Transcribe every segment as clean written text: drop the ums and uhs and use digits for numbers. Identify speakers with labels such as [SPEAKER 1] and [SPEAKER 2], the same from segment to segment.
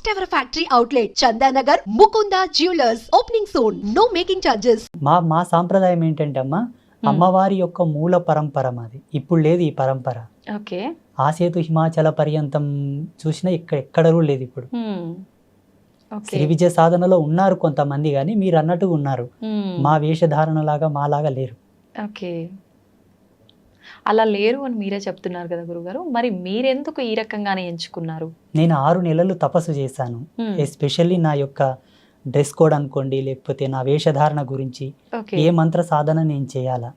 [SPEAKER 1] First ever factory outlet, Chandanagar, Mukunda Jewelers. Opening soon. No making charges.
[SPEAKER 2] మా సాంప్రదాయం ఏంటంటే అమ్మవారి యొక్క మూల పరంపర మాది. ఇప్పుడు లేదు ఈ పరంపర.
[SPEAKER 3] ఓకే.
[SPEAKER 2] ఆసేతు హిమాచల పర్యంతం చూసినా ఎక్కడూ లేదు ఇప్పుడు. శ్రీ విజయ సాధనలో ఉన్నారు కొంతమంది, కానీ మీరు అన్నట్టుగా ఉన్నారు. మా వేషధారణ లాగా మాలాగా లేరు.
[SPEAKER 3] ఓకే, అలా లేరు అని మీరే చెప్తున్నారు కదా గురుగారు. మరి మీరెందుకు ఈ రకంగానే ఎంచుకున్నారు?
[SPEAKER 2] నేను 6 నెలలు తపస్సు చేశాను. ఎస్పెషల్లీ నా యొక్క డ్రెస్ కోడ్ అనుకోండి, లేకపోతే నా వేషధారణ గురించి, ఏ మంత్ర సాధన నేను చేయాలా,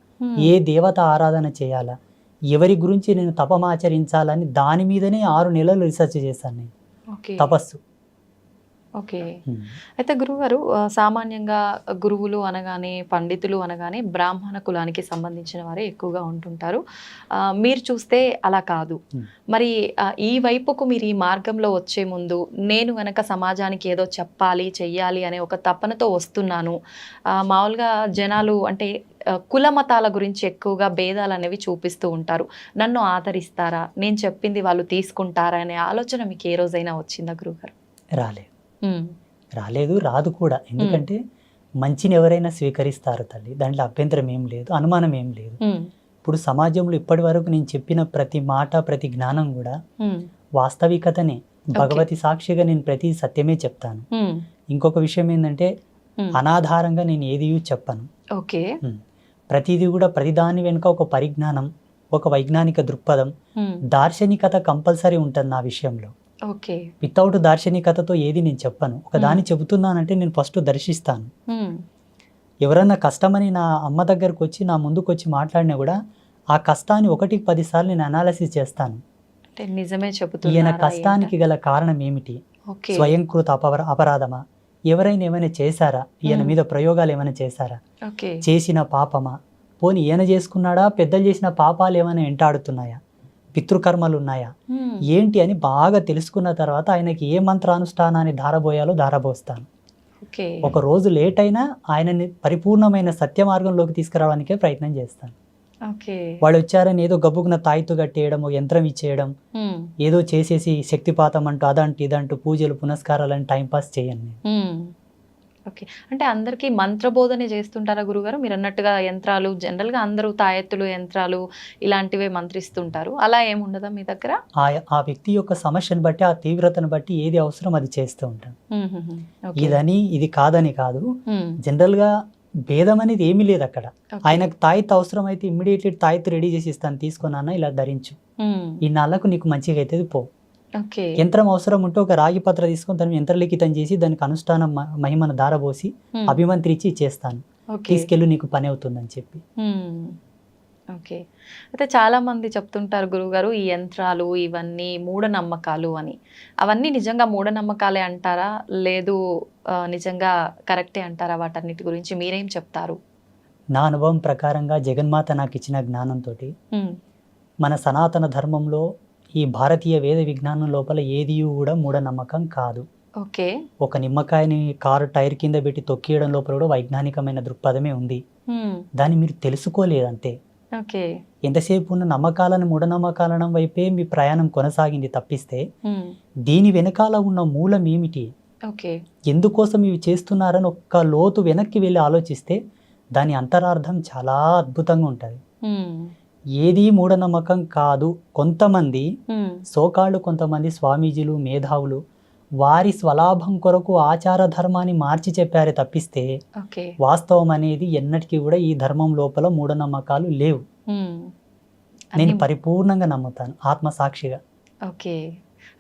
[SPEAKER 2] ఏ దేవత ఆరాధన చేయాలా, ఎవరి గురించి నేను తపమాచరించాలని దాని మీదనే 6 నెలలు రీసెర్చ్ చేశాను నేను. తపస్సు.
[SPEAKER 3] ఓకే. అయితే గురుగారు, సామాన్యంగా గురువులు అనగానే, పండితులు అనగానే బ్రాహ్మణ కులానికి సంబంధించిన వారే ఎక్కువగా ఉంటుంటారు. మీరు చూస్తే అలా కాదు. మరి ఈ వైపుకు మీరు ఈ మార్గంలో వచ్చే ముందు నేను గనక సమాజానికి ఏదో చెప్పాలి, చెయ్యాలి అనే ఒక తపనతో వస్తున్నాను. మామూలుగా జనాలు అంటే కుల మతాల గురించి ఎక్కువగా భేదాలు అనేవి చూపిస్తూ ఉంటారు. నన్ను ఆదరిస్తారా, నేను చెప్పింది వాళ్ళు తీసుకుంటారా అనే ఆలోచన మీకు ఏ రోజైనా వచ్చిందా గురుగారు?
[SPEAKER 2] రాలేదు, రాదు కూడా. ఎందుకంటే మంచిని ఎవరైనా స్వీకరిస్తారు తల్లి, దాంట్లో అభ్యంతరం ఏం లేదు, అనుమానం ఏం లేదు. ఇప్పుడు సమాజంలో ఇప్పటి వరకు నేను చెప్పిన ప్రతి మాట, ప్రతి జ్ఞానం కూడా వాస్తవికతనే. భగవతి సాక్షిగా నేను ప్రతి సత్యమే చెప్తాను. ఇంకొక విషయం ఏంటంటే అనాధారంగా నేను ఏది చెప్పను. ప్రతిదీ కూడా ప్రతిదాని వెనుక ఒక పరిజ్ఞానం, ఒక వైజ్ఞానిక దృక్పథం, దార్శనికత కంపల్సరీ ఉంటుంది నా విషయంలో. వితౌట్ దార్శనికతతో ఏది నేను చెప్పను. ఒక దాన్ని చెబుతున్నానంటే నేను ఫస్ట్ దర్శిస్తాను. ఎవరన్నా కష్టమని నా అమ్మ దగ్గరకు వచ్చి నా ముందుకు వచ్చి మాట్లాడినా కూడా ఆ కష్టాన్ని 1కి 10 సార్లు నేను అనాలిసిస్ చేస్తాను. ఈయన కష్టానికి గల కారణం ఏమిటి? స్వయంకృత అపరాధమా? ఎవరైనా ఏమైనా చేశారా? ఈయన మీద ప్రయోగాలు ఏమైనా చేశారా? చేసిన పాపమా? పోనీ ఈయన చేసుకున్నాడా? పెద్దలు చేసిన పాపాలు ఏమైనా వెంటాడుతున్నాయా? పితృకర్మలు ఉన్నాయా? ఏంటి అని బాగా తెలుసుకున్న తర్వాత ఆయనకి ఏ మంత్రానుష్ఠానాన్ని ధారబోయాలో ధారబోస్తాను. ఒక రోజు లేట్ అయినా ఆయనని పరిపూర్ణమైన సత్య మార్గంలోకి తీసుకురావడానికే ప్రయత్నం చేస్తాను. వాళ్ళు వచ్చారని ఏదో గబ్బుకున్న తాయితు కట్టేయడం, ఒక యంత్రం ఇచ్చేయడం, ఏదో చేసేసి శక్తిపాతం అంటూ అదంటూ ఇదంటూ పూజలు పునస్కారాలని టైంపాస్ చేయను.
[SPEAKER 3] ఓకే. అంటే అందరికీ మంత్రబోధనే చేస్తుంటారా గురుగారు? మీరు అన్నట్టుగా యంత్రాలు జనరల్గా అందరూ తాయెత్తులు, యంత్రాలు ఇలాంటివే మంత్రిస్తుంటారు. అలా ఏముండదా మీ దగ్గర?
[SPEAKER 2] ఆ వ్యక్తి యొక్క సమస్యను బట్టి, ఆ తీవ్రతను బట్టి ఏది అవసరం అది చేస్తూ ఉంటాను. ఇదని ఇది కాదని కాదు. జనరల్ గా భేదం అనేది ఏమీ లేదు అక్కడ. ఆయనకు తాయెత్తు అవసరం అయితే ఇమ్మీడియట్లీ తాయెత్తు రెడీ చేసి ఇస్తాను, తీసుకున్నా ఇలా ధరించు, ఈ నాళ్ళకు నీకు మంచిగా అవుతుంది పో. యంత్రం అవసరం ఉంటే ఒక రాగి పత్ర తీసుకొని దాన్ని యంత్రలిఖితం చేసి దానికి అనుష్ఠానం మహిమను దారబోసి అభిమంత్రించి చేస్తాను, తీసుకెళ్ళి నీకు పని అవుతుందని చెప్పి.
[SPEAKER 3] ఓకే. అయితే చాలా మంది చెప్తుంటారు గురుగారు, ఈ యంత్రాలు ఇవన్నీ మూఢనమ్మకాలు అని. అవన్నీ నిజంగా మూఢనమ్మకాలే అంటారా, లేదు నిజంగా కరెక్టే అంటారా? వాటన్నిటి గురించి మీరేం చెప్తారు?
[SPEAKER 2] నా అనుభవం ప్రకారంగా జగన్మాత నాకు ఇచ్చిన జ్ఞానంతో మన సనాతన ధర్మంలో ఈ భారతీయ వేద విజ్ఞానం లోపల ఏది కూడా మూఢనమ్మకం కాదు. ఒక నిమ్మకాయని కారు టైర్ కింద పెట్టి తొక్కియడం లోపల కూడా వైజ్ఞానికమైన దృక్పథమే ఉంది. దాన్ని మీరు తెలుసుకోలేదంతే. ఎంతసేపు ఉన్న నమ్మకాలను మూఢనమ్మకాలను వైపే మీ ప్రయాణం కొనసాగింది తప్పిస్తే దీని వెనకాల ఉన్న మూలం ఏమిటి, ఎందుకోసం ఇవి చేస్తున్నారని ఒక్క లోతు వెనక్కి వెళ్ళి ఆలోచిస్తే దాని అంతరార్థం చాలా అద్భుతంగా ఉంటుంది. ఏది మూఢనమ్మకం కాదు. కొంతమంది సోకాళ్ళు, కొంతమంది స్వామీజీలు, మేధావులు వారి స్వలాభం కొరకు ఆచార ధర్మాన్ని మార్చి చెప్పారే తప్పిస్తే వాస్తవం అనేది ఎన్నటికీ కూడా ఈ ధర్మం లోపల మూఢనమ్మకాలు లేవు. నేను పరిపూర్ణంగా నమ్ముతాను ఆత్మసాక్షిగా.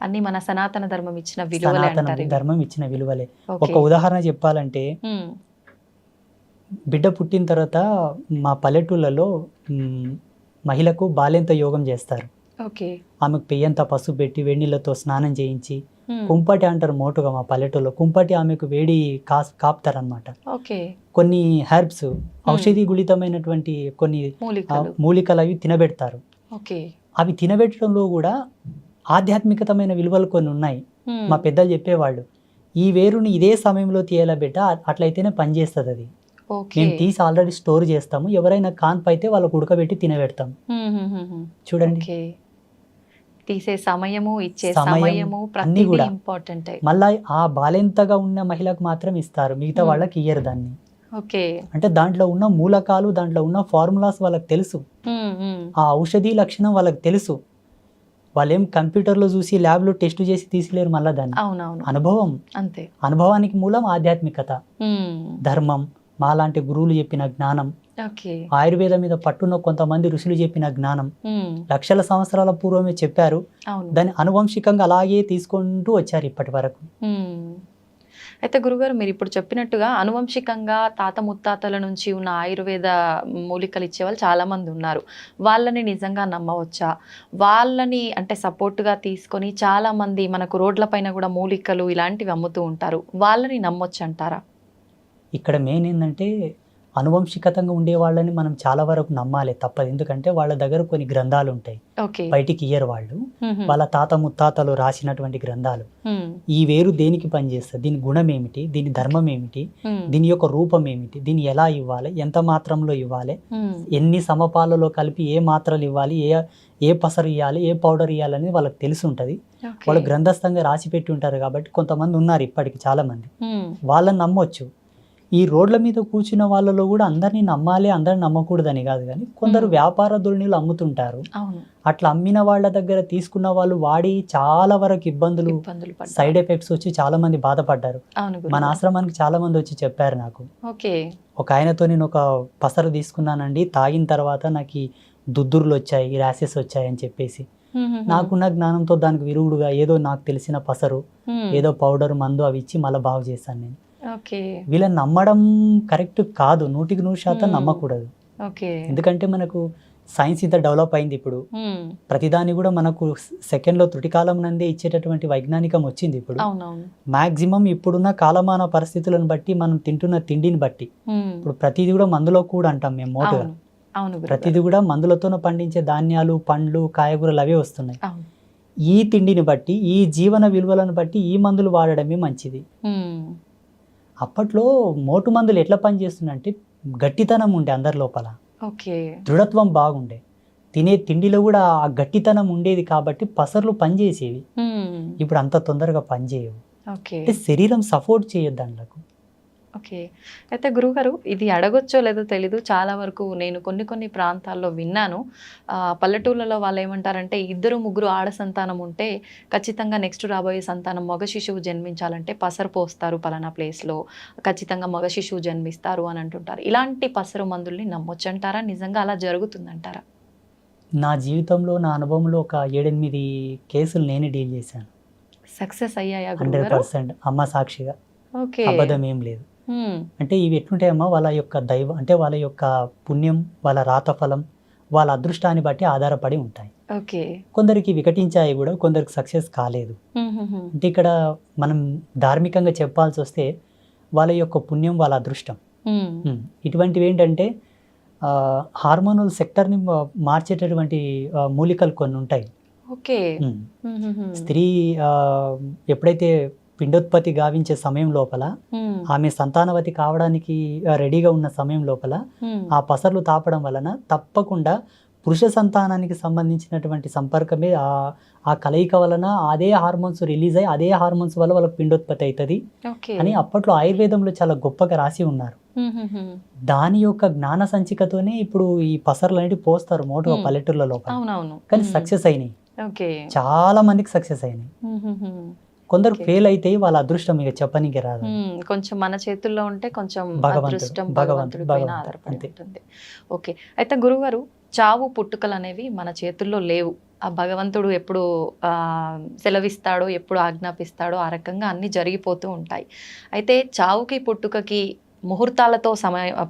[SPEAKER 3] అన్ని మన సనాతన ధర్మం ఇచ్చిన విలువలే.
[SPEAKER 2] సనాతన ధర్మం ఇచ్చిన విలువలే. ఒక ఉదాహరణ చెప్పాలంటే, బిడ్డ పుట్టిన తర్వాత మా పల్లెటూళ్ళలో మహిళకు బాల్యంత యోగం చేస్తారు. ఆమెకు పెయ్యంత పసుపు పెట్టి వేడినీళ్ళతో స్నానం చేయించి, కుంపటి అంటారు మోటుగా మా పల్లెటూరులో, కుంపటి ఆమెకు వేడి కాపుతారనమాట. కొన్ని హెర్బ్స్, ఔషధి గుళితమైనటువంటి కొన్ని మూలికలు అవి తినబెడతారు. అవి తినబెట్టడంలో కూడా ఆధ్యాత్మికతమైన విలువలు కొన్ని ఉన్నాయి. మా పెద్దలు చెప్పేవాళ్ళు, ఈ వేరుని ఇదే సమయంలో తీయాల బిడ్డ, అట్లయితేనే పనిచేస్తుంది అది. మేము తీసి ఆల్రెడీ స్టోర్ చేస్తాము, ఎవరైనా కాన్పు అయితే వాళ్ళకు ఉడకబెట్టి తినబెడతాము. చూడండి,
[SPEAKER 3] తీసే సమయము, ఇచ్చే
[SPEAKER 2] సమయం
[SPEAKER 3] సమయము
[SPEAKER 2] అన్నీ
[SPEAKER 3] ప్రతిదీ
[SPEAKER 2] కూడా.
[SPEAKER 3] ఇంపార్టెంట్.
[SPEAKER 2] మళ్ళా ఆ బాలెంతగా ఉన్న మహిళకు మాత్రం ఇస్తారు, మిగతా
[SPEAKER 3] మ్మ్.
[SPEAKER 2] వాళ్ళకి ఇయ్యరు దాన్ని.
[SPEAKER 3] ఓకే.
[SPEAKER 2] అంటే దాంట్లో ఉన్న మూలకాలు, దాంట్లో ఉన్న ఫార్ములాస్ వాళ్ళకి తెలుసు, ఆ ఔషధి లక్షణం వాళ్ళకి తెలుసు. వాళ్ళేం కంప్యూటర్లో చూసి ల్యాబ్లో టెస్ట్ చేసి తీసిలేరు మళ్ళీ దాన్ని.
[SPEAKER 3] అవునవును,
[SPEAKER 2] అనుభవం,
[SPEAKER 3] అంతే.
[SPEAKER 2] అనుభవానికి మూలం ఆధ్యాత్మికత,
[SPEAKER 3] మ్మ్.
[SPEAKER 2] ధర్మం, మాలాంటి గురువులు చెప్పిన జ్ఞానం,
[SPEAKER 3] ఓకే.
[SPEAKER 2] ఆయుర్వేదం మీద పట్టున్న కొంతమంది ఋషులు చెప్పిన జ్ఞానం
[SPEAKER 3] మ్మ్.
[SPEAKER 2] లక్షల సంవత్సరాల పూర్వమే చెప్పారు.
[SPEAKER 3] అవును.
[SPEAKER 2] దాన్ని అనువంశికంగా అలాగే తీసుకుంటూ వచ్చారు ఇప్పటి వరకు.
[SPEAKER 3] మ్మ్. అయితే గురుగారు, మీరు ఇప్పుడు చెప్పినట్టుగా అనువంశికంగా తాత ముత్తాతల నుంచి ఉన్న ఆయుర్వేద మూలికలు ఇచ్చేవాళ్ళు చాలా మంది ఉన్నారు. వాళ్ళని నిజంగా నమ్మవచ్చా? వాళ్ళని అంటే సపోర్ట్గా తీసుకొని చాలా మంది మనకు రోడ్ల పైన కూడా మూలికలు ఇలాంటివి అమ్ముతూ ఉంటారు. వాళ్ళని నమ్మొచ్చు అంటారా?
[SPEAKER 2] ఇక్కడ మెయిన్ ఏంటంటే అనువంశికతంగా ఉండే వాళ్ళని మనం చాలా వరకు నమ్మాలి తప్పదు. ఎందుకంటే వాళ్ళ దగ్గర కొన్ని గ్రంథాలు ఉంటాయి,
[SPEAKER 3] ఓకే.
[SPEAKER 2] బయటికి ఇయ్యరు వాళ్ళు.
[SPEAKER 3] మ్మ్.
[SPEAKER 2] వాళ్ళ తాత ముత్తాతలు రాసినటువంటి గ్రంథాలు.
[SPEAKER 3] మ్మ్.
[SPEAKER 2] ఈ వేరు దేనికి పనిచేస్తుంది, దీని గుణం ఏమిటి, దీని ధర్మం ఏమిటి,
[SPEAKER 3] మ్మ్.
[SPEAKER 2] దీని యొక్క రూపం ఏమిటి, దీన్ని ఎలా ఇవ్వాలి, ఎంత మాత్రంలో ఇవ్వాలి,
[SPEAKER 3] మ్మ్.
[SPEAKER 2] ఎన్ని సమపాలలో కలిపి ఏ మాత్రలు ఇవ్వాలి, ఏ పసరు ఇవ్వాలి, ఏ పౌడర్ ఇవ్వాలి అనేది వాళ్ళకి తెలిసి ఉంటుంది.
[SPEAKER 3] ఓకే.
[SPEAKER 2] వాళ్ళు గ్రంథస్థంగా రాసి పెట్టి ఉంటారు. కాబట్టి కొంతమంది ఉన్నారు ఇప్పటికి చాలా మంది,
[SPEAKER 3] మ్మ్.
[SPEAKER 2] వాళ్ళని నమ్మొచ్చు. ఈ రోడ్ల మీద కూర్చున్న వాళ్ళలో కూడా అందరినీ నమ్మాలి, అందరిని నమ్మకూడదని కాదు, కానీ కొందరు వ్యాపార ధోరణిలో అమ్ముతుంటారు.
[SPEAKER 3] అవును.
[SPEAKER 2] అట్లా అమ్మిన వాళ్ళ దగ్గర తీసుకున్న వాళ్ళు వాడి చాలా వరకు ఇబ్బందులు,
[SPEAKER 3] పడ్డారు.
[SPEAKER 2] సైడ్ ఎఫెక్ట్స్ వచ్చి చాలా మంది బాధపడ్డారు.
[SPEAKER 3] అవును
[SPEAKER 2] మన
[SPEAKER 3] గురుగారు.
[SPEAKER 2] ఆశ్రమానికి చాలా మంది వచ్చి చెప్పారు నాకు.
[SPEAKER 3] ఓకే.
[SPEAKER 2] ఒక ఆయనతో నేను ఒక పసరు తీసుకున్నానండి, తాగిన తర్వాత నాకు ఈ దుద్దుర్లు వచ్చాయి, ర్యాసెస్ వచ్చాయి అని చెప్పేసి.
[SPEAKER 3] మ్మ్.
[SPEAKER 2] నాకున్న జ్ఞానంతో దానికి విరుగుడుగా ఏదో నాకు తెలిసిన పసరు,
[SPEAKER 3] మ్మ్.
[SPEAKER 2] ఏదో పౌడర్, మందు అవి ఇచ్చి మళ్ళీ బాగు చేశాను నేను.
[SPEAKER 3] ఓకే.
[SPEAKER 2] వీళ్ళని నమ్మడం కరెక్ట్ కాదు, 100%
[SPEAKER 3] మ్మ్.
[SPEAKER 2] నమ్మకూడదు.
[SPEAKER 3] ఓకే.
[SPEAKER 2] ఎందుకంటే మనకు సైన్స్ ఇంత డెవలప్ అయింది ఇప్పుడు.
[SPEAKER 3] మ్మ్.
[SPEAKER 2] ప్రతిదాన్ని కూడా మనకు సెకండ్లో త్రుటికాలం నందే ఇచ్చేటటువంటి వైజ్ఞానికం వచ్చింది ఇప్పుడు.
[SPEAKER 3] అవునవును.
[SPEAKER 2] మ్యాక్సిమం ఇప్పుడున్న కాలమాన పరిస్థితులను బట్టి, మనం తింటున్న తిండిని బట్టి,
[SPEAKER 3] మ్మ్.
[SPEAKER 2] ఇప్పుడు ప్రతిదీ కూడా మందులో కూడా అంటాం మేము మోటుగా.
[SPEAKER 3] అవును. అవును గురుగారు.
[SPEAKER 2] ప్రతిదీ కూడా మందులతోనే పండించే ధాన్యాలు, పండ్లు, కాయగూరలు అవే వస్తున్నాయి.
[SPEAKER 3] అవును.
[SPEAKER 2] ఈ తిండిని బట్టి, ఈ జీవన విలువలను బట్టి ఈ మందులు వాడడమే మంచిది.
[SPEAKER 3] మ్మ్.
[SPEAKER 2] అప్పట్లో మోటు మందులు ఎట్లా పనిచేస్తుందంటే గట్టితనం ఉండే అందరి లోపల,
[SPEAKER 3] ఓకే.
[SPEAKER 2] దృఢత్వం బాగుండే, తినే తిండిలో కూడా ఆ గట్టితనం ఉండేది కాబట్టి పసర్లు పనిచేసేవి.
[SPEAKER 3] మ్మ్.
[SPEAKER 2] ఇప్పుడు అంత తొందరగా పనిచేయవు.
[SPEAKER 3] ఓకే.
[SPEAKER 2] అంటే శరీరం సపోర్ట్ చేయదు దాంట్లో.
[SPEAKER 3] ఓకే. అయితే గురుగారు, ఇది అడగొచ్చో లేదో తెలీదు, చాలా వరకు నేను కొన్ని ప్రాంతాల్లో విన్నాను. పల్లెటూళ్ళలో వాళ్ళు ఏమంటారంటే, 2-3 ఆడ సంతానం ఉంటే ఖచ్చితంగా నెక్స్ట్ రాబోయే సంతానం మగ శిశువు జన్మించాలంటే పసరు పోస్తారు పలానా ప్లేస్లో, ఖచ్చితంగా మగ శిశువు జన్మిస్తారు అని అంటుంటారు. ఇలాంటి పసరు మందుల్ని నమ్మొచ్చంటారా? నిజంగా అలా జరుగుతుందంటారా?
[SPEAKER 2] నా జీవితంలో, నా అనుభవంలో ఒక 7-8 కేసులు నేనే డీల్ చేశాను.
[SPEAKER 3] సక్సెస్ అయ్యాయా గురుగారు?
[SPEAKER 2] 100% అమ్మ సాక్షిగా,
[SPEAKER 3] ఓకే.
[SPEAKER 2] అబద్ధం ఏం లేదు.
[SPEAKER 3] మ్మ్.
[SPEAKER 2] అంటే ఇవి ఎట్లుంటాయమ్మా, వాళ్ళ యొక్క దైవం అంటే వాళ్ళ యొక్క పుణ్యం, వాళ్ళ రాతఫలం, వాళ్ళ అదృష్టాన్ని బట్టి ఆధారపడి ఉంటాయి.
[SPEAKER 3] ఓకే.
[SPEAKER 2] కొందరికి వికటించాయి కూడా, కొందరికి సక్సెస్ కాలేదు.
[SPEAKER 3] మ్మ్.
[SPEAKER 2] అంటే ఇక్కడ మనం ధార్మికంగా చెప్పాల్సి వస్తే వాళ్ళ యొక్క పుణ్యం, వాళ్ళ అదృష్టం.
[SPEAKER 3] మ్మ్.
[SPEAKER 2] ఇటువంటివి ఏంటంటే హార్మోనల్ సెక్టర్ని మార్చేటటువంటి మూలికలు కొన్ని ఉంటాయి.
[SPEAKER 3] ఓకే.
[SPEAKER 2] మ్మ్. స్త్రీ ఎప్పుడైతే పిండోత్పత్తి గావించే సమయం లోపల,
[SPEAKER 3] మ్మ్.
[SPEAKER 2] ఆమె సంతానవతి కావడానికి రెడీగా ఉన్న సమయం లోపల
[SPEAKER 3] మ్మ్.
[SPEAKER 2] ఆ పసర్లు తాపడం వలన తప్పకుండా పురుష సంతానానికి సంబంధించినటువంటి సంపర్కమే ఆ కలయిక వలన అదే హార్మోన్స్ రిలీజ్ అయ్యి అదే హార్మోన్స్ వల్ల వాళ్ళకి పిండోత్పత్తి అవుతుంది
[SPEAKER 3] ఓకే.
[SPEAKER 2] అని అప్పట్లో ఆయుర్వేదంలో చాలా గొప్పగా రాసి ఉన్నారు.
[SPEAKER 3] మ్మ్.
[SPEAKER 2] దాని యొక్క జ్ఞాన సంచికతోనే ఇప్పుడు ఈ పసర్లు అనేవి పోస్తారు మోటుగా పల్లెటూర్ల లోపల.
[SPEAKER 3] అవునవును.
[SPEAKER 2] కానీ సక్సెస్ అయినాయి,
[SPEAKER 3] ఓకే.
[SPEAKER 2] చాలా మందికి సక్సెస్ అయినాయి.
[SPEAKER 3] మ్మ్.
[SPEAKER 2] కొందరు ఫెయిల్ అయితే వాళ్ళ అదృష్టం ఇక చెప్పనీకి రాదు.
[SPEAKER 3] కొంచెం మన చేతుల్లో ఉంటే కొంచెం
[SPEAKER 2] భగవంతుడు,
[SPEAKER 3] అదృష్టం
[SPEAKER 2] భగవంతుడు,
[SPEAKER 3] భగవంతుడి పైన
[SPEAKER 2] భగవంతుడు,
[SPEAKER 3] ఆధారపడి
[SPEAKER 2] అంతే.
[SPEAKER 3] ఉంటుంది. ఓకే. అయితే గురుగారు, చావు పుట్టుకలు అనేవి మన చేతుల్లో లేవు. ఆ భగవంతుడు ఎప్పుడు సెలవిస్తాడో, ఎప్పుడు ఆజ్ఞాపిస్తాడో ఆ రకంగా అన్ని జరిగిపోతూ ఉంటాయి. అయితే చావుకి పుట్టుకకి ముహూర్తాలతో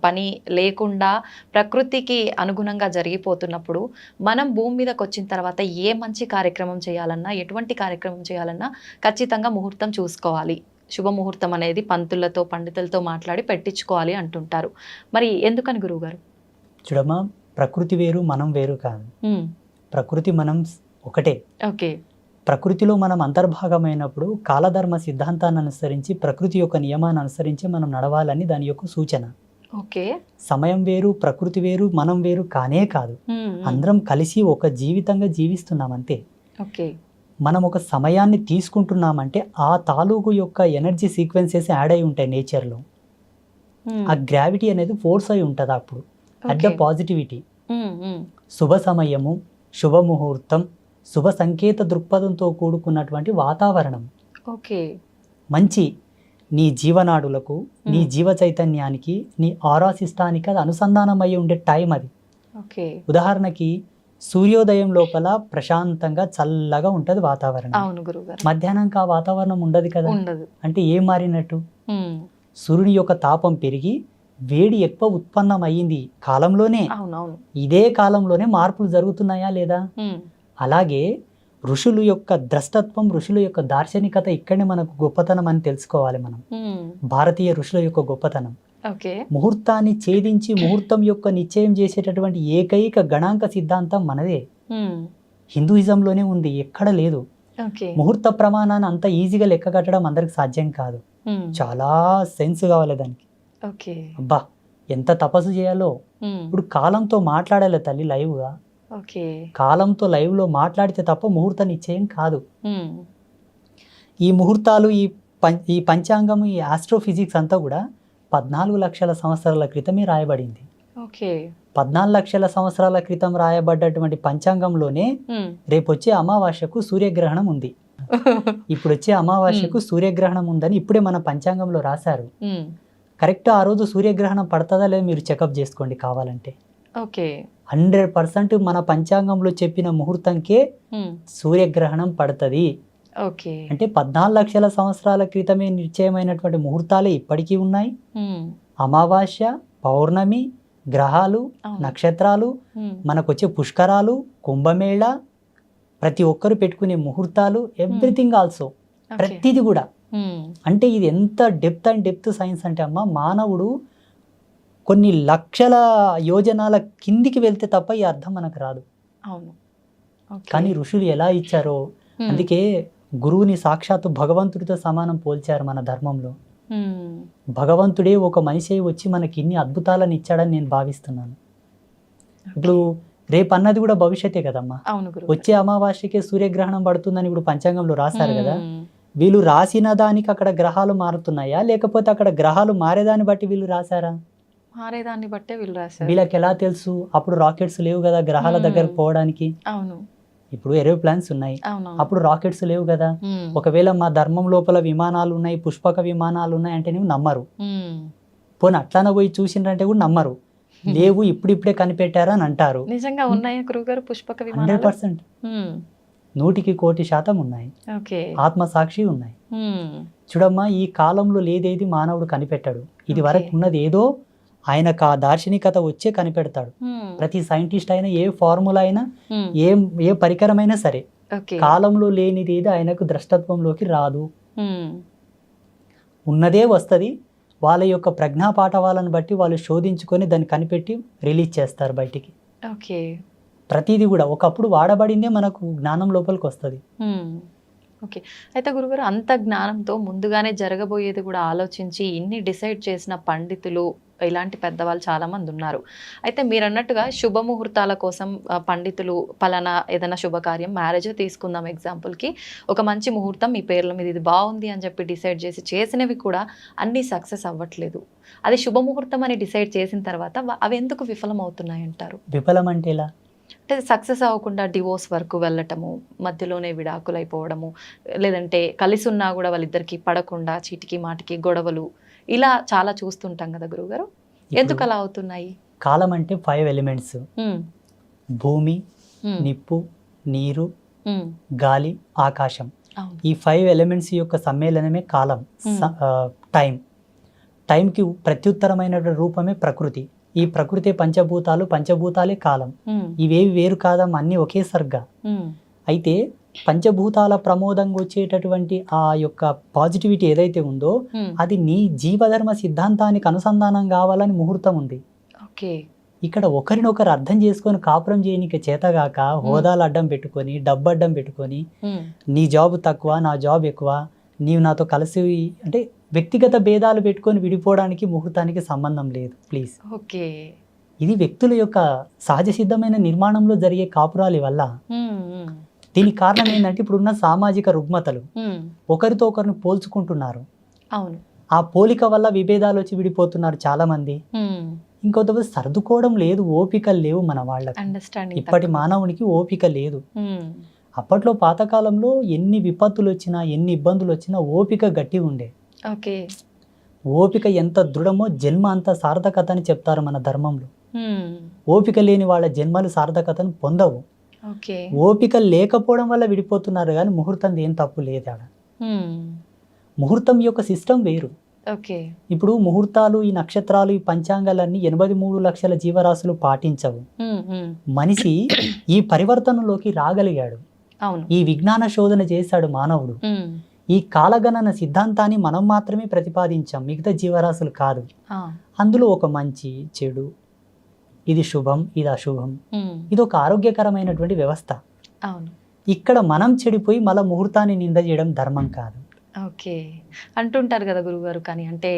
[SPEAKER 3] పని లేకుండా ప్రకృతికి అనుగుణంగా జరిగిపోతున్నప్పుడు మనం భూమి మీదకి వచ్చిన తర్వాత ఏ మంచి కార్యక్రమం చేయాలన్నా, ఎటువంటి కార్యక్రమం చేయాలన్నా ఖచ్చితంగా ముహూర్తం చూసుకోవాలి. శుభముహూర్తం అనేది పంతులతో, పండితులతో మాట్లాడి పెట్టించుకోవాలి అంటుంటారు. మరి ఎందుకని గురువుగారు?
[SPEAKER 2] చూడమ్మా, ప్రకృతి వేరు, మనం వేరు కాదు. ప్రకృతి మనం ఒకటే.
[SPEAKER 3] ఓకే.
[SPEAKER 2] ప్రకృతిలో మనం అంతర్భాగమైనప్పుడు కాలధర్మ సిద్ధాంతాన్ని అనుసరించి, ప్రకృతి యొక్క నియమాన్ని అనుసరించి మనం నడవాలని దాని యొక్క సూచన.
[SPEAKER 3] ఓకే.
[SPEAKER 2] సమయం వేరు, ప్రకృతి వేరు, మనం వేరు కానే కాదు. అందరం కలిసి ఒక జీవితంగా జీవిస్తున్నాం అంతే.
[SPEAKER 3] ఓకే.
[SPEAKER 2] మనం ఒక సమయాన్ని తీసుకుంటున్నామంటే ఆ తాలూకు యొక్క ఎనర్జీ సీక్వెన్సెస్ యాడ్ అయి ఉంటాయి నేచర్లో. ఆ గ్రావిటీ అనేది ఫోర్స్ అయి ఉంటుంది అప్పుడు అట్ ద పాజిటివిటీ. శుభ సమయము, శుభముహూర్తం, శుభ సంకేత దృక్పథంతో కూడుకున్నటువంటి వాతావరణం,
[SPEAKER 3] ఓకే,
[SPEAKER 2] మంచి నీ జీవనాడులకు, నీ జీవ చైతన్యానికి, నీ ఆరా సిస్టానికి అది అనుసంధానం అయ్యి ఉండే టైం అది.
[SPEAKER 3] ఓకే.
[SPEAKER 2] ఉదాహరణకి సూర్యోదయం లోపల ప్రశాంతంగా చల్లగా ఉంటుంది వాతావరణం.
[SPEAKER 3] అవును గురుగారు.
[SPEAKER 2] మధ్యాహ్నంకి ఆ వాతావరణం ఉండదు కదా.
[SPEAKER 3] ఉండదు.
[SPEAKER 2] అంటే ఏం మారినట్టు? సూర్యుని యొక్క తాపం పెరిగి వేడి ఎక్కువ ఉత్పన్నం అయ్యింది కాలంలోనే.
[SPEAKER 3] అవునవును.
[SPEAKER 2] ఇదే కాలంలోనే మార్పులు జరుగుతున్నాయా లేదా? అలాగే ఋషుల యొక్క ద్రష్టత్వం, ఋషుల యొక్క దార్శనికత ఇక్కడనే మనకు గొప్పతనం అని తెలుసుకోవాలి మనం. భారతీయ ఋషుల యొక్క గొప్పతనం.
[SPEAKER 3] ఓకే.
[SPEAKER 2] ముహూర్తాన్ని ఛేదించి ముహూర్తం యొక్క నిశ్చయం చేసేటటువంటి ఏకైక గణాంక సిద్ధాంతం మనదే. హిందూయిజంలోనే ఉంది, ఎక్కడ లేదు. ముహూర్త ప్రమాణాన్ని అంత ఈజీగా లెక్క కట్టడం అందరికి సాధ్యం కాదు. చాలా సెన్స్ కావాలి దానికి. అబ్బా ఎంత తపస్సు చేయాలో. ఇప్పుడు కాలంతో మాట్లాడాలి తల్లి లైవ్గా. కాలంతో లైవ్లో మాట్లాడితే తప్ప ముహూర్త నిశ్చయం కాదు. ఈ ముహూర్తాలు, ఈ పంచాంగం, ఈ ఆస్ట్రోఫిజిక్స్ అంతా కూడా 14 లక్షల సంవత్సరాల క్రితమే రాయబడింది. 14 లక్షల సంవత్సరాల క్రితం రాయబడ్డటువంటి పంచాంగంలోనే రేపు వచ్చే అమావాస్యకు సూర్యగ్రహణం ఉంది, ఇప్పుడు వచ్చే అమావాస్యకు సూర్యగ్రహణం ఉందని ఇప్పుడే మన పంచాంగంలో రాశారు. కరెక్ట్ ఆ రోజు సూర్యగ్రహణం పడుతుందా లేదా మీరు చెకప్ చేసుకోండి కావాలంటే. 100% మన పంచాంగంలో చెప్పిన ముహూర్తంకే సూర్యగ్రహణం పడుతుంది. అంటే 14 లక్షల సంవత్సరాల క్రితమే నిశ్చయమైనటువంటి ముహూర్తాలే ఇప్పటికీ ఉన్నాయి. అమావాస్య, పౌర్ణమి, గ్రహాలు, నక్షత్రాలు, మనకొచ్చే పుష్కరాలు, కుంభమేళ, ప్రతి ఒక్కరు పెట్టుకునే ముహూర్తాలు, ఎవ్రీథింగ్ ఆల్సో, ప్రతిది కూడా. అంటే ఇది ఎంత డెప్త్ అండ్ డెప్త్ సైన్స్ అంటే అమ్మ, మానవుడు కొన్ని లక్షల యోజనాల కిందికి వెళ్తే తప్ప ఈ అర్థం మనకు రాదు. కానీ ఋషులు ఎలా ఇచ్చారో, అందుకే గురువుని సాక్షాత్తు భగవంతుడితో సమానం పోల్చారు మన ధర్మంలో. భగవంతుడే ఒక మనిషి వచ్చి మనకి ఇన్ని అద్భుతాలను ఇచ్చాడని నేను భావిస్తున్నాను. ఇప్పుడు రేపు అన్నది కూడా భవిష్యత్తే కదమ్మా. వచ్చే అమావాస్యకే సూర్యగ్రహణం పడుతుందని ఇప్పుడు పంచాంగంలో రాశారు కదా. వీళ్ళు రాసిన దానికి అక్కడ గ్రహాలు మారుతున్నాయా, లేకపోతే అక్కడ గ్రహాలు మారేదాన్ని బట్టి వీళ్ళు రాశారా?
[SPEAKER 3] మారేదాన్ని బట్టే వీళ్ళు రాశారు.
[SPEAKER 2] వీళ్ళకి ఎలా తెలుసు? అప్పుడు రాకెట్స్ లేవు కదా గ్రహాల దగ్గర పోవడానికి. ఇప్పుడు ఏరోప్లాన్స్ ఉన్నాయి, అప్పుడు రాకెట్స్ లేవు కదా. ఒకవేళ మా ధర్మం లోపల విమానాలు ఉన్నాయి, పుష్పక విమానాలు ఉన్నాయి అంటే నువ్వు నమ్మరు. పోనీ అట్లానే పోయి చూసిండ్రంటే కూడా నమ్మరు. లేవు, ఇప్పుడిప్పుడే కనిపెట్టారా అని అంటారు.
[SPEAKER 3] నిజంగా ఉన్నాయా గురుగారు పుష్పక విమానాలు?
[SPEAKER 2] 100%, 100% ఉన్నాయి. ఆత్మసాక్షి ఉన్నాయి. చూడమ్మా, ఈ కాలంలో లేదేది మానవుడు కనిపెట్టాడు. ఇది వరకు ఉన్నది ఏదో ఆయనకు ఆ దార్శనికత వచ్చే కనిపెడతాడు. ప్రతి సైంటిస్ట్ అయినా, ఏ ఫార్ములా అయినా, ఏ పరికరమైనా సరే, కాలంలో లేనిది ఏది ఆయనకు ద్రష్టత్వంలోకి రాదు. ఉన్నదే వస్తుంది. వాళ్ళ యొక్క ప్రజ్ఞా పాఠవాలను బట్టి వాళ్ళు శోధించుకొని దాన్ని కనిపెట్టి రిలీజ్ చేస్తారు బయటికి. ప్రతిదీ కూడా ఒకప్పుడు వాడబడిందే మనకు జ్ఞానం లోపలికి వస్తుంది.
[SPEAKER 3] ఓకే. అయితే గురుగారు, అంత జ్ఞానంతో ముందుగానే జరగబోయేది కూడా ఆలోచించి ఇన్ని డిసైడ్ చేసిన పండితులు, ఇలాంటి పెద్దవాళ్ళు చాలా మంది ఉన్నారు. అయితే మీరు అన్నట్టుగా శుభముహూర్తాల కోసం పండితులు పలానా ఏదైనా శుభకార్యం, మ్యారేజ్ తీసుకుందాం ఎగ్జాంపుల్కి, ఒక మంచి ముహూర్తం మీ పేర్ల మీద ఇది బాగుంది అని చెప్పి డిసైడ్ చేసినవి కూడా అన్నీ సక్సెస్ అవ్వట్లేదు. అది శుభముహూర్తం అని డిసైడ్ చేసిన తర్వాత అవి ఎందుకు విఫలం అవుతున్నాయి అంటారు?
[SPEAKER 2] విఫలం అంటే ఎలా?
[SPEAKER 3] అంటే సక్సెస్ అవ్వకుండా డివోర్స్ వరకు వెళ్ళటము, మధ్యలోనే విడాకులు అయిపోవడము, లేదంటే కలిసి ఉన్నా కూడా వాళ్ళిద్దరికి పడకుండా చీటికి మాటికి గొడవలు, ఇలా చాలా చూస్తుంటాం కదా గురువుగారు. ఎందుకు అలా అవుతున్నాయి?
[SPEAKER 2] కాలం అంటే 5 ఎలిమెంట్స్: భూమి, నిప్పు, నీరు, గాలి, ఆకాశం. ఈ 5 ఎలిమెంట్స్ యొక్క సమ్మేళనమే కాలం. టైంకి ప్రత్యుత్తరమైన రూపమే ప్రకృతి. ఈ ప్రకృతి పంచభూతాలు, పంచభూతాలే కాలం. ఇవేవి వేరు కాదమ్మా, అన్నీ ఒకే సర్గా. అయితే పంచభూతాల ప్రమోదంగా వచ్చేటటువంటి ఆ యొక్క పాజిటివిటీ ఏదైతే ఉందో అది నీ జీవధర్మ సిద్ధాంతానికి అనుసంధానం కావాలని ముహూర్తం ఉంది. ఇక్కడ ఒకరినొకరు అర్థం చేసుకొని కాపురం చేయనికి చేతగాక హోదాలు అడ్డం పెట్టుకొని, డబ్బు అడ్డం పెట్టుకొని, నీ జాబ్ తక్కువ, నా జాబ్ ఎక్కువ, నీవు నాతో కలిసి, అంటే వ్యక్తిగత భేదాలు పెట్టుకొని విడిపోవడానికి ముహూర్తానికి సంబంధం లేదు. ప్లీజ్. ఇది వ్యక్తుల యొక్క సహజ సిద్ధమైన నిర్మాణంలో జరిగే కాపురాలి వల్ల. దీనికి కారణం ఏంటంటే ఇప్పుడున్న సామాజిక రుగ్మతలు, ఒకరితో ఒకరిని పోల్చుకుంటున్నారు.
[SPEAKER 3] అవును.
[SPEAKER 2] ఆ పోలిక వల్ల విభేదాలు వచ్చి విడిపోతున్నారు చాలా మంది. ఇంకొంతమంది సర్దుకోవడం లేదు, ఓపికలు లేవు మన వాళ్ళకి.
[SPEAKER 3] అండర్స్టాండింగ్
[SPEAKER 2] ఇప్పటి మానవునికి ఓపిక లేదు. అప్పట్లో పాతకాలంలో ఎన్ని విపత్తులు వచ్చినా ఎన్ని ఇబ్బందులు వచ్చినా ఓపిక గట్టి ఉండే.
[SPEAKER 3] ఓకే.
[SPEAKER 2] ఓపిక ఎంత దృఢమో జన్మ అంత సార్థకత అని చెప్తారు మన ధర్మంలో. ఓపిక లేని వాళ్ళ జన్మలు సార్థకతను పొందవు.
[SPEAKER 3] ఓకే.
[SPEAKER 2] ఓపిక లేకపోవడం వల్ల విడిపోతున్నారు కానీ ముహూర్తం ఏం తప్పు లేదు ఆడ. ముహూర్తం యొక్క సిస్టమ్ వేరు.
[SPEAKER 3] ఓకే.
[SPEAKER 2] ఇప్పుడు ముహూర్తాలు, ఈ నక్షత్రాలు, ఈ పంచాంగాలన్నీ 83 లక్షల జీవరాశులు పాటించవు. మనిషి ఈ పరివర్తనలోకి రాగలిగాడు.
[SPEAKER 3] అవును.
[SPEAKER 2] ఈ విజ్ఞాన శోధన చేశాడు మానవుడు. ఈ కాలగణన సిద్ధాంతాన్ని మనం మాత్రమే ప్రతిపాదించాం, మిగతా జీవరాశులు కాదు. అందులో ఒక మంచి చెడు, ఇది శుభం ఇది అశుభం, ఇది ఒక ఆరోగ్యకరమైనటువంటి వ్యవస్థ.
[SPEAKER 3] అవును. ఇక్కడ
[SPEAKER 2] మనం చెడిపోయి మళ్ళీ ముహూర్తాన్ని నింద చేయడం ధర్మం కాదు.
[SPEAKER 3] ఓకే. అంటుంటారు కదా గురుగారు, కానీ అంటే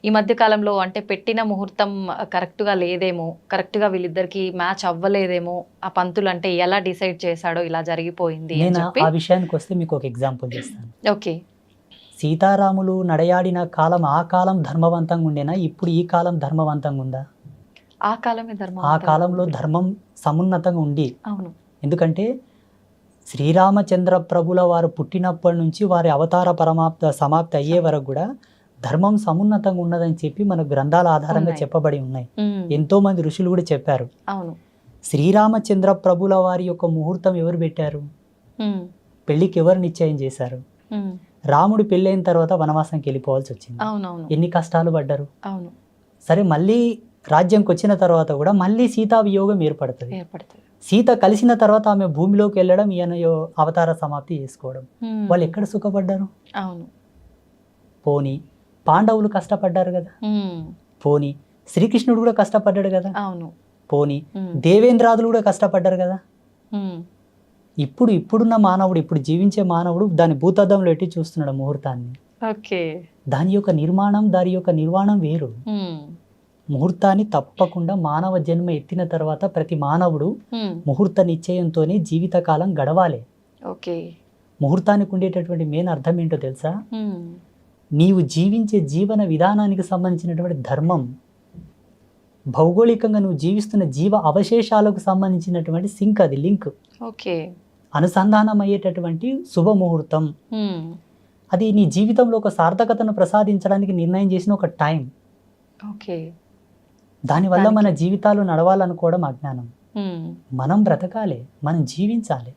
[SPEAKER 3] ఈ మధ్య కాలంలో అంటే పెట్టిన ముహూర్తం కరెక్ట్గా లేదేమో, కరెక్ట్గా వీళ్ళిద్దరికి మ్యాచ్ అవ్వలేదేమో, ఆ పంతులు అంటే ఎలా డిసైడ్ చేశాడో ఇలా జరిగిపోయింది అని
[SPEAKER 2] నేను
[SPEAKER 3] చెప్పి.
[SPEAKER 2] ఆ విషయానికి వస్తే మీకు ఒక ఎగ్జాంపుల్ చేస్తాను.
[SPEAKER 3] ఓకే.
[SPEAKER 2] సీతారాములు నడయాడిన కాలం ఆ కాలం ధర్మవంతంగా ఉండేనా, ఇప్పుడు ఈ కాలం ధర్మవంతంగా ఉందా?
[SPEAKER 3] ఆ కాలమే ధర్మం.
[SPEAKER 2] ఆ కాలంలో ధర్మం సమున్నతంగా ఉండి.
[SPEAKER 3] అవును.
[SPEAKER 2] ఎందుకంటే శ్రీరామచంద్ర ప్రభుల వారు పుట్టినప్పటి నుంచి వారి అవతార సమాప్తి అయ్యే వరకు కూడా ధర్మం సమున్నతంగా ఉన్నదని చెప్పి మన గ్రంథాల ఆధారంగా చెప్పబడి ఉన్నాయి. ఎంతో మంది ఋషులు కూడా చెప్పారు.
[SPEAKER 3] అవును.
[SPEAKER 2] శ్రీరామచంద్ర ప్రభుల వారి యొక్క ముహూర్తం ఎవరు పెట్టారు? పెళ్లికి ఎవరు నిశ్చయం చేశారు? రాముడు పెళ్ళైన తర్వాత వనవాసంకి వెళ్ళిపోవాల్సి వచ్చింది.
[SPEAKER 3] అవునవును.
[SPEAKER 2] ఎన్ని కష్టాలు పడ్డారు.
[SPEAKER 3] అవును.
[SPEAKER 2] సరే, మళ్ళీ రాజ్యంకి వచ్చిన తర్వాత కూడా మళ్ళీ సీతా వియోగం ఏర్పడుతుంది. సీత కలిసిన తర్వాత ఆమె భూమిలోకి వెళ్ళడం, ఈయన అవతార సమాప్తి చేసుకోవడం. వాళ్ళు ఎక్కడ సుఖపడ్డారు?
[SPEAKER 3] అవును.
[SPEAKER 2] పోనీ పాండవులు కష్టపడ్డారు కదా, పోనీ శ్రీకృష్ణుడు కూడా కష్టపడ్డాడు కదా,
[SPEAKER 3] అవును.
[SPEAKER 2] పోనీ దేవేంద్రాదులు కూడా కష్టపడ్డారు కదా. ఇప్పుడున్న మానవుడు, ఇప్పుడు జీవించే మానవుడు దాని భూతద్దంలో ఎట్టి చూస్తున్నాడు ముహూర్తాన్ని.
[SPEAKER 3] ఓకే.
[SPEAKER 2] దాని యొక్క నిర్మాణం, దాని యొక్క నిర్మాణం వేరు. ముహూర్తాన్ని తప్పకుండా మానవ జన్మ ఎత్తిన తర్వాత ప్రతి మానవుడు ముహూర్త నిశ్చయంతోనే జీవితకాలం గడవాలి.
[SPEAKER 3] ఓకే.
[SPEAKER 2] ముహూర్తానికి ఉండేటటువంటి మెయిన్ అర్థం ఏంటో తెలుసా? నీవు జీవించే జీవన విధానానికి సంబంధించినటువంటి ధర్మం, భౌగోళికంగా నువ్వు జీవిస్తున్న జీవ అవశేషాలకు సంబంధించినటువంటి సింక్, అది లింక్.
[SPEAKER 3] ఓకే.
[SPEAKER 2] అనుసంధానం అయ్యేటటువంటి శుభముహూర్తం. అది నీ జీవితంలో ఒక సార్థకతను ప్రసాదించడానికి నిర్ణయం చేసిన ఒక టైం.
[SPEAKER 3] ఓకే.
[SPEAKER 2] దానివల్ల మన జీవితాలు నడవాలనుకోవడం అజ్ఞానం. మనం బ్రతకాలి, మనం జీవించాలి.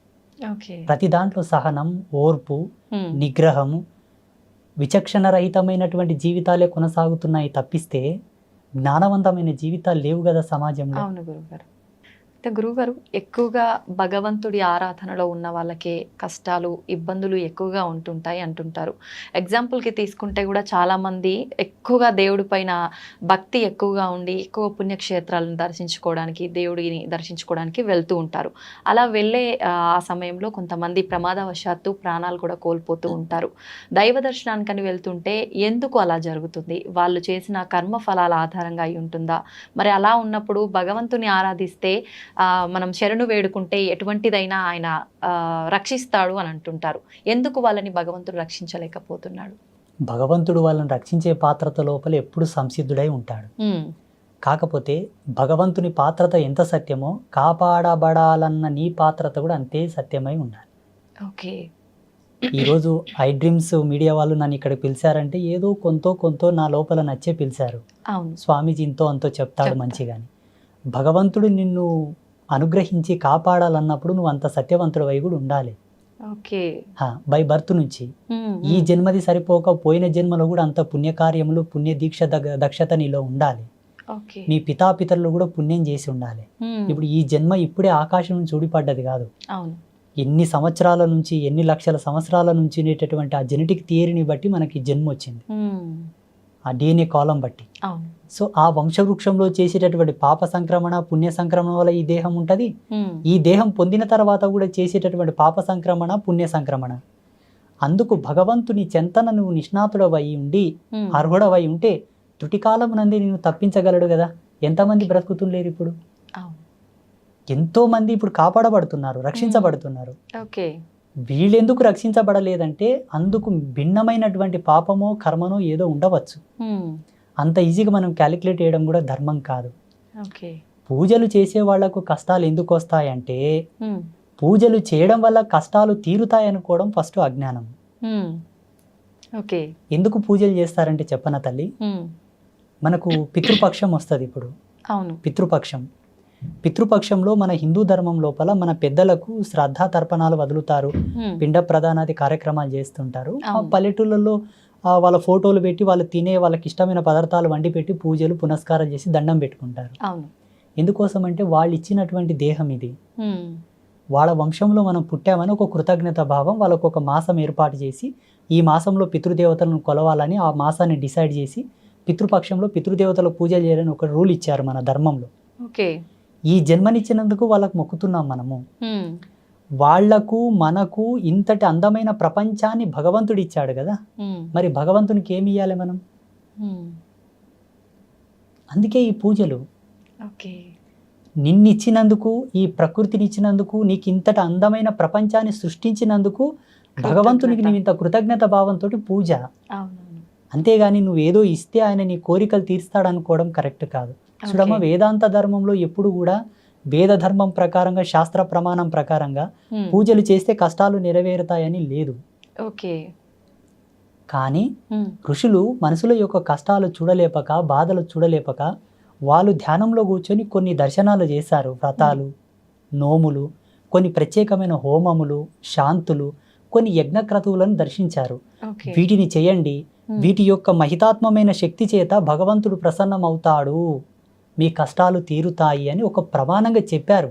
[SPEAKER 2] ప్రతి దాంట్లో సహనం, ఓర్పు, నిగ్రహము, విచక్షణ రహితమైనటువంటి జీవితాలే కొనసాగుతున్నాయి తప్పిస్తే జ్ఞానవంతమైన జీవితాలు లేవు కదా సమాజంలో.
[SPEAKER 3] అవును గురుగారు. అయితే గురుగారు, ఎక్కువగా భగవంతుడి ఆరాధనలో ఉన్న వాళ్ళకే కష్టాలు, ఇబ్బందులు ఎక్కువగా ఉంటుంటాయి అంటుంటారు. ఎగ్జాంపుల్కి తీసుకుంటే కూడా చాలామంది ఎక్కువగా దేవుడి పైన భక్తి ఎక్కువగా ఉండి ఎక్కువ పుణ్యక్షేత్రాలను దర్శించుకోవడానికి, దేవుడిని దర్శించుకోవడానికి వెళ్తూ ఉంటారు. అలా వెళ్ళే ఆ సమయంలో కొంతమంది ప్రమాదవశాత్తు ప్రాణాలు కూడా కోల్పోతూ ఉంటారు. దైవ దర్శనానికని వెళ్తుంటే ఎందుకు అలా జరుగుతుంది? వాళ్ళు చేసిన కర్మ ఫలాల ఆధారంగా అయి ఉంటుందా? మరి అలా ఉన్నప్పుడు భగవంతుని ఆరాధిస్తే, మనం శరణు వేడుకుంటే ఎటువంటిదైనా ఆయన రక్షిస్తాడు అని అంటుంటారు. ఎందుకు వాళ్ళని భగవంతుడు రక్షించలేకపోతున్నాడు?
[SPEAKER 2] భగవంతుడు వాళ్ళని రక్షించే పాత్రత లోపల ఎప్పుడు సంసిద్ధుడై ఉంటాడు. కాకపోతే భగవంతుని పాత్రత ఎంత సత్యమో కాపాడబడాలన్న నీ పాత్రత కూడా అంతే సత్యమై ఉండాలి.
[SPEAKER 3] ఓకే.
[SPEAKER 2] ఈరోజు ఐ డ్రీమ్స్ మీడియా వాళ్ళు నన్ను ఇక్కడ పిలిచారంటే ఏదో కొంతో నా లోపల నచ్చే పిలిచారు. స్వామీజీ ఇంతో అంతో చెప్తాడు మంచిగాని. భగవంతుడు నిన్ను అనుగ్రహించి కాపాడాలన్నప్పుడు నువ్వు అంత సత్యవంతుడు అయి కూడా ఉండాలి. బై బర్త్ నుంచి ఈ జన్మది సరిపోక పోయిన జన్మలో కూడా అంత పుణ్యకార్యములు, పుణ్య దీక్ష దక్షత నీలో ఉండాలి. మీ పితాపితరులు కూడా పుణ్యం చేసి ఉండాలి. ఇప్పుడు ఈ జన్మ ఇప్పుడే ఆకాశం నుంచి ఊడిపడ్డది కాదు. ఎన్ని సంవత్సరాల నుంచి, ఎన్ని లక్షల సంవత్సరాల నుంచి ఉండేటటువంటి ఆ జెనెటిక్ థియరీని బట్టి మనకి జన్మ వచ్చింది, ఆ DNA కాలం బట్టి. సో ఆ వంశవృక్షంలో చేసేటటువంటి పాప సంక్రమణ, పుణ్య సంక్రమణ వల్ల ఈ దేహం ఉంటుంది. ఈ దేహం పొందిన తర్వాత కూడా చేసేటటువంటి పాప సంక్రమణ, పుణ్య సంక్రమణ. అందుకు భగవంతుని చెంతన నువ్వు నిష్ణాతుడవై ఉండి, అర్హుడవై ఉంటే తుటికాలం నందే నేను తప్పించగలడు కదా. ఎంతమంది బ్రతుకుతుండలేరు ఇప్పుడు? ఎంతో మంది ఇప్పుడు కాపాడబడుతున్నారు, రక్షించబడుతున్నారు.
[SPEAKER 3] ఓకే.
[SPEAKER 2] వీళ్ళెందుకు రక్షించబడలేదంటే అందుకు భిన్నమైనటువంటి పాపమో కర్మనో ఏదో ఉండవచ్చు. అంత ఈజీగా మనం క్యాలిక్యులేట్ చేయడం కూడా ధర్మం కాదు.
[SPEAKER 3] ఓకే.
[SPEAKER 2] పూజలు చేసే వాళ్లకు కష్టాలు ఎందుకు వస్తాయంటే పూజలు చేయడం వల్ల కష్టాలు తీరుతాయనుకోవడం ఫస్ట్ అజ్ఞానం.
[SPEAKER 3] ఓకే.
[SPEAKER 2] ఎందుకు పూజలు చేస్తారంటే చెప్పన తల్లి, మనకు పితృపక్షం వస్తుంది ఇప్పుడు.
[SPEAKER 3] అవును.
[SPEAKER 2] పితృపక్షంలో మన హిందూ ధర్మం లోపల మన పెద్దలకు శ్రద్ధా తర్పణాలు వదులుతారు, పిండ ప్రదానాది కార్యక్రమాలు చేస్తుంటారు. ఆ పల్లెటూళ్ళలో వాళ్ళ ఫోటోలు పెట్టి వాళ్ళు తినే వాళ్ళకి ఇష్టమైన పదార్థాలు వండి పెట్టి పూజలు పునస్కారాలు చేసి దండం పెట్టుకుంటారు.
[SPEAKER 3] అవును.
[SPEAKER 2] ఎందుకోసం అంటే వాళ్ళు ఇచ్చినటువంటి దేహం ఇది, వాళ్ళ వంశంలో మనం పుట్టామని ఒక కృతజ్ఞత భావం వాళ్ళకు ఒక మాసం ఏర్పాటు చేసి ఈ మాసంలో పితృదేవతలను కొలవాలని ఆ మాసాన్ని డిసైడ్ చేసి పితృపక్షంలో పితృదేవతలకు పూజలు చేయాలని ఒక రూల్ ఇచ్చారు మన ధర్మంలో.
[SPEAKER 3] ఓకే.
[SPEAKER 2] ఈ జన్మనిచ్చినందుకు వాళ్ళకు మొక్కుతున్నాం మనము. వాళ్లకు మనకు ఇంతటి అందమైన ప్రపంచాన్ని భగవంతుడు ఇచ్చాడు కదా, మరి భగవంతునికి ఏమి ఇవ్వాలి మనం? అందుకే ఈ పూజలు.
[SPEAKER 3] ఓకే.
[SPEAKER 2] నిన్నిచ్చినందుకు, ఈ ప్రకృతిని ఇచ్చినందుకు, నీకు ఇంతటి అందమైన ప్రపంచాన్ని సృష్టించినందుకు భగవంతునికి నువ్వు ఇంత కృతజ్ఞత భావంతో పూజ. అంతేగాని నువ్వేదో ఇస్తే ఆయన నీ కోరికలు తీర్స్తాడనుకోవడం కరెక్ట్ కాదు. చూడమ్మ, వేదాంత ధర్మంలో ఎప్పుడు కూడా వేద ధర్మం ప్రకారంగా, శాస్త్ర ప్రమాణం ప్రకారంగా పూజలు చేస్తే కష్టాలు నెరవేరుతాయని లేదు.
[SPEAKER 3] ఓకే.
[SPEAKER 2] కానీ ఋషులు మనుషుల యొక్క కష్టాలు చూడలేపక, బాధలు చూడలేపక వాళ్ళు ధ్యానంలో కూర్చొని కొన్ని దర్శనాలు చేశారు. వ్రతాలు, నోములు, కొన్ని ప్రత్యేకమైన హోమములు, శాంతులు, కొన్ని యజ్ఞక్రతువులను దర్శించారు. వీటిని చేయండి, వీటి యొక్క మహితాత్మమైన శక్తి చేత భగవంతుడు ప్రసన్నమవుతాడు, మీ కష్టాలు తీరుతాయి అని ఒక ప్రమాణంగా చెప్పారు.